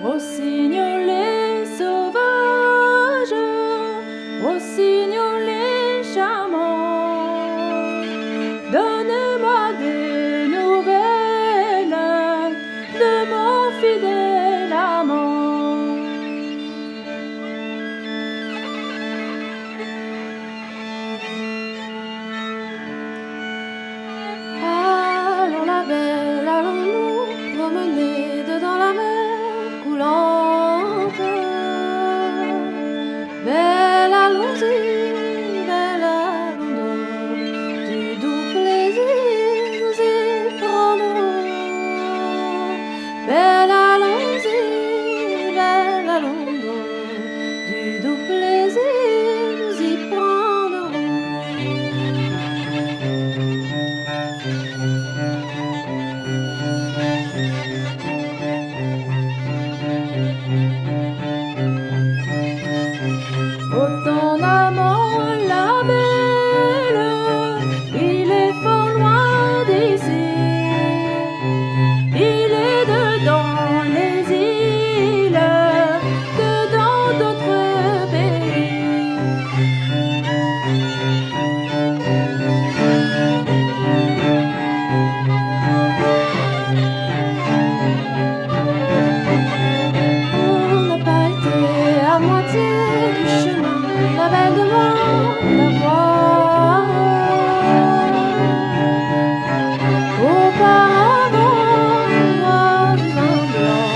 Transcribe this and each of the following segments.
Rossignolet sauvage, Rossignolet charmant, donne-moi des nouvelles de mon fidèle amant. Allons la belle, allons-nous promener dedans la mer coulante. Belle, allons-y, belle, allons-nous, du doux plaisir nous y prendrons. Belle, allons-y, belle, allons-nous, du doux plaisir nous y prendrons. Autant amant la belle, il est fort loin d'ici, il est dedans les îles, que dans d'autres pays. On n'a pas été à moitié du chemin, la belle demande la voir. Auparavant, voir du vin blanc.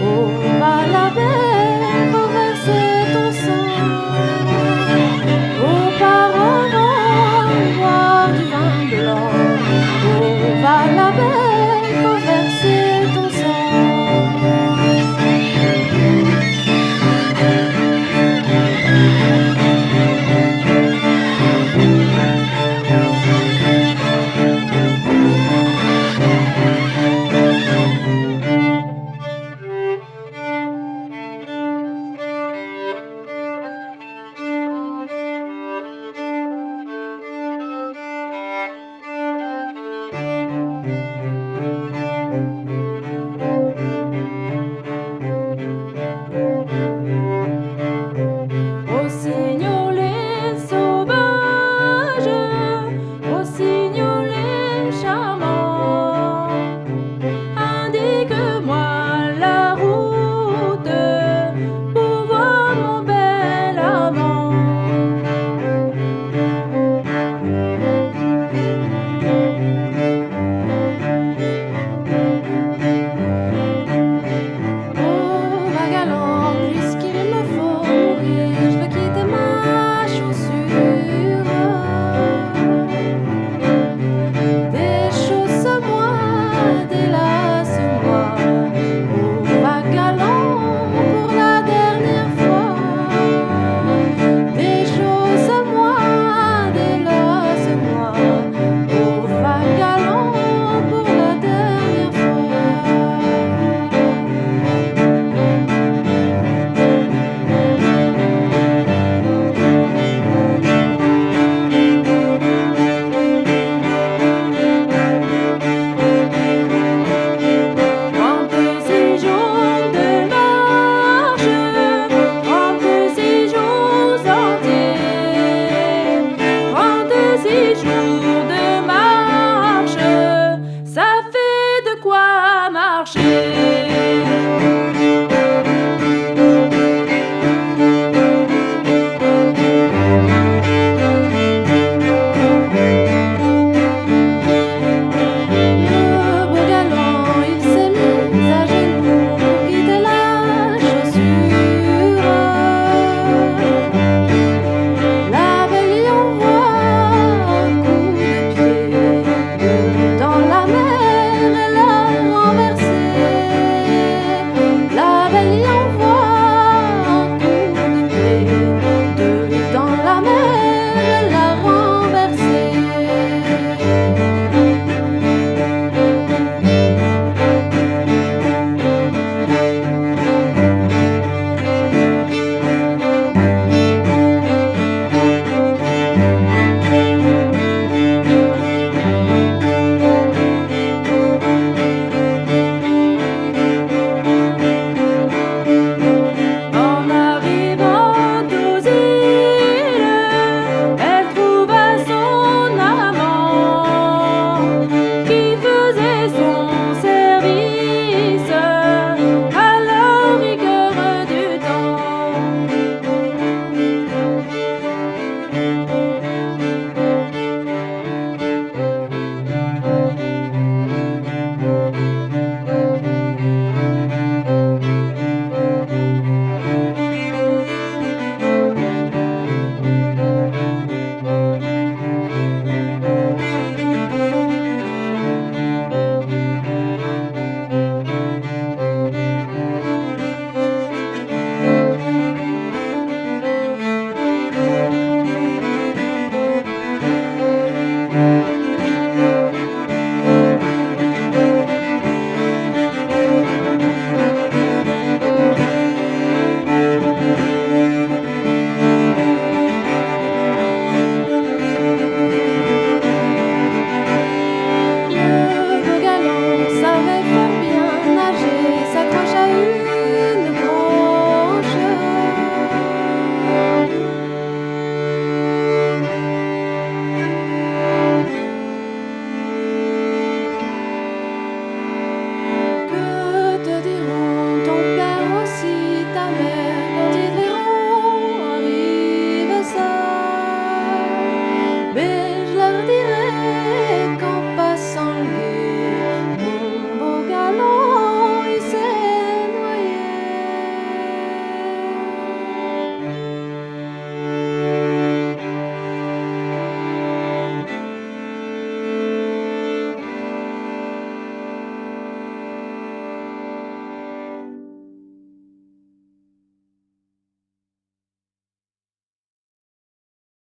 Oh, va la belle, faut verser ton sang. Auparavant, voir du vin blanc. Oh, va la belle, faut verser ton sang. Rossignolet sauvage, Rossignolet charmant, indique-moi la route pour voir mon bel amant. Oh, va galant, puisqu'il me faut mourir, je veux quitter ma chaussure. Déchausse-moi, délace-moi, oh, va galant pour la dernière fois. Déchausse-moi, délace-moi, oh, va galant pour la dernière fois. Prends petits jours de marche, prends petits jours entiers, prends petits jours de marche, ça fait de quoi marcher.